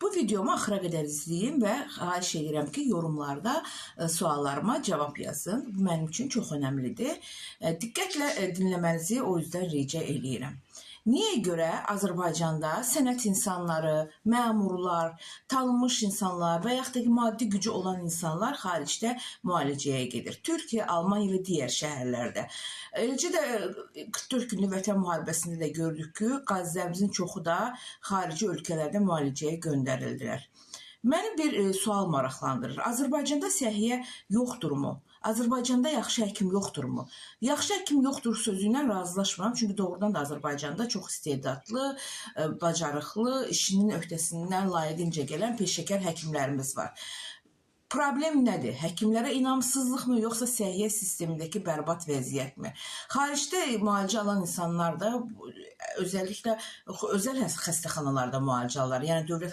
Bu videomu axıra qədər izləyin və xahiş edirəm ki, yorumlarda suallarıma cavab yazın. Bu mənim üçün çox önəmlidir. Diqqətlə dinləmənizi o yüzden rica eləyirəm. Niyə görə Azərbaycanda sənət insanları, məmurlar, tanınmış insanlar və yaxud da ki, maddi gücü olan insanlar xaricdə müalicəyə gedir? Türkiyə, Almanya və digər şəhərlərdə. Eləcə də 44 günlük vətən müharibəsində də gördük ki, qazilərimizin çoxu da xarici ölkələrdə müalicəyə göndərildilər. Məni bir sual maraqlandırır. Azərbaycanda səhiyyə yoxdurmu? Azərbaycanda yaxşı həkim yoxdurmu? Yaxşı həkim yoxdur sözü ilə razılaşmıram. Çünki doğrudan da Azərbaycanda çox istedadlı, bacarıqlı, işinin öhdəsindən layiqincə gələn peşəkar həkimlərimiz var. Problem nədir? Həkimlərə inamsızlıqmı, yoxsa səhiyyə sistemindəki bərbad vəziyyətmi? Xaricdə müalicə alan insanlar da özəlliklə özəl xəstəxanalarda müalicə alırlar. Yəni dövlət